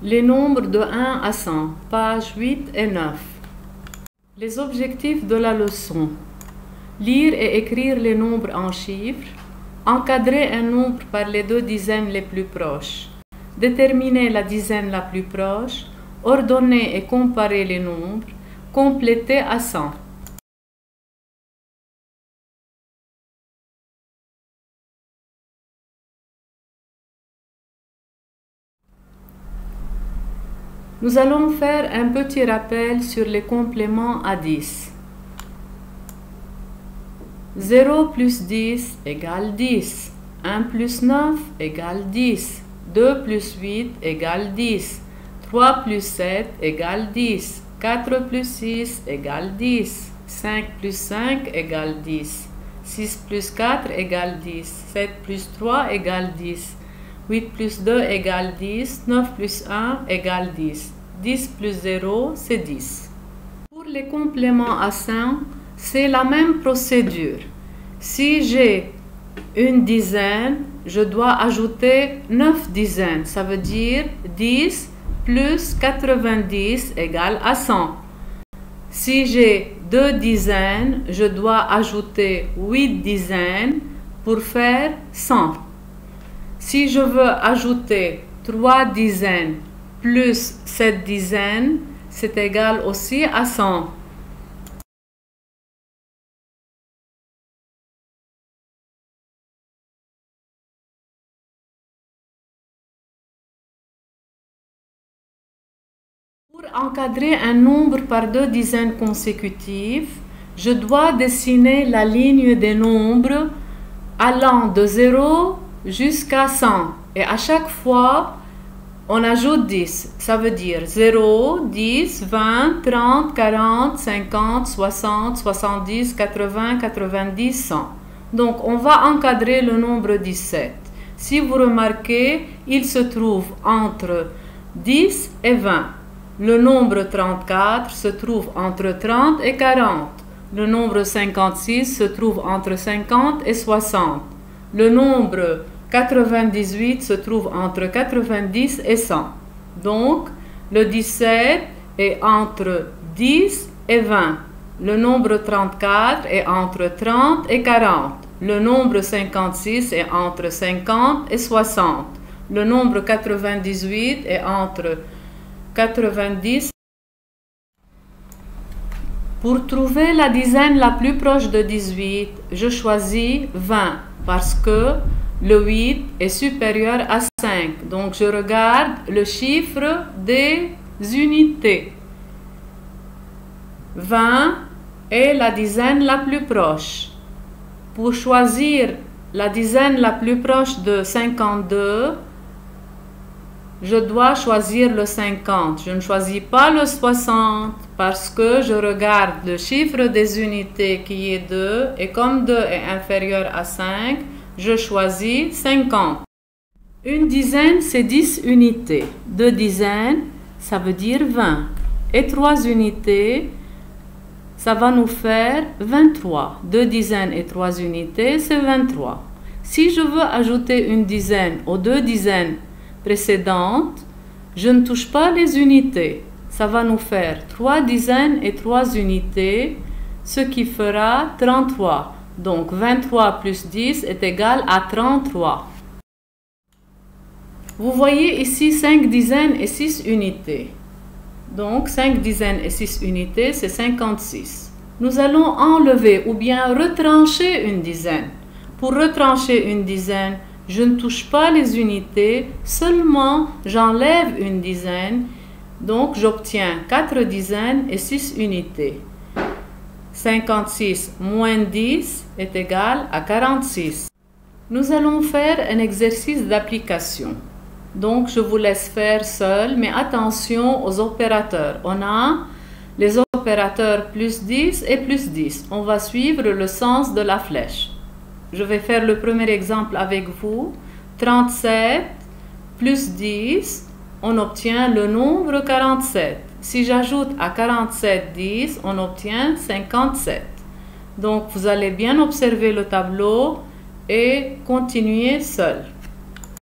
Les nombres de 1 à 100, pages 8 et 9. Les objectifs de la leçon. Lire et écrire les nombres en chiffres. Encadrer un nombre par les deux dizaines les plus proches. Déterminer la dizaine la plus proche. Ordonner et comparer les nombres. Compléter à 100. Nous allons faire un petit rappel sur les compléments à 10. 0 plus 10 égale 10. 1 plus 9 égale 10. 2 plus 8 égale 10. 3 plus 7 égale 10. 4 plus 6 égale 10. 5 plus 5 égale 10. 6 plus 4 égale 10. 7 plus 3 égale 10. 8 plus 2 égale 10, 9 plus 1 égale 10. 10 plus 0, c'est 10. Pour les compléments à 100, c'est la même procédure. Si j'ai une dizaine, je dois ajouter 9 dizaines. Ça veut dire 10 plus 90 égale à 100. Si j'ai 2 dizaines, je dois ajouter 8 dizaines pour faire 100. Si je veux ajouter 3 dizaines plus 7 dizaines, c'est égal aussi à 100. Pour encadrer un nombre par deux dizaines consécutives, je dois dessiner la ligne des nombres allant de 0 jusqu'à 100. Et à chaque fois, on ajoute 10. Ça veut dire 0, 10, 20, 30, 40, 50, 60, 70, 80, 90, 100. Donc, on va encadrer le nombre 17. Si vous remarquez, il se trouve entre 10 et 20. Le nombre 34 se trouve entre 30 et 40. Le nombre 56 se trouve entre 50 et 60. Le nombre 98 se trouve entre 90 et 100. Donc, le 17 est entre 10 et 20. Le nombre 34 est entre 30 et 40. Le nombre 56 est entre 50 et 60. Le nombre 98 est entre 90. Pour trouver la dizaine la plus proche de 18, je choisis 20 parce que le 8 est supérieur à 5. Donc, je regarde le chiffre des unités. 20 est la dizaine la plus proche. Pour choisir la dizaine la plus proche de 52, je dois choisir le 50. Je ne choisis pas le 60 parce que je regarde le chiffre des unités qui est 2 et comme 2 est inférieur à 5, je choisis 50. Une dizaine, c'est 10 unités. 2 dizaines, ça veut dire 20. Et 3 unités, ça va nous faire 23. 2 dizaines et 3 unités, c'est 23. Si je veux ajouter une dizaine aux 2 dizaines précédentes, je ne touche pas les unités. Ça va nous faire 3 dizaines et 3 unités, ce qui fera 33. Donc, 23 plus 10 est égal à 33. Vous voyez ici 5 dizaines et 6 unités. Donc, 5 dizaines et 6 unités, c'est 56. Nous allons enlever ou bien retrancher une dizaine. Pour retrancher une dizaine, je ne touche pas les unités, seulement j'enlève une dizaine. Donc, j'obtiens 4 dizaines et 6 unités. 56 moins 10 est égal à 46. Nous allons faire un exercice d'application. Donc, je vous laisse faire seul, mais attention aux opérateurs. On a les opérateurs plus 10 et plus 10. On va suivre le sens de la flèche. Je vais faire le premier exemple avec vous. 37 plus 10, on obtient le nombre 47. Si j'ajoute à 47 10, on obtient 57. Donc, vous allez bien observer le tableau et continuer seul.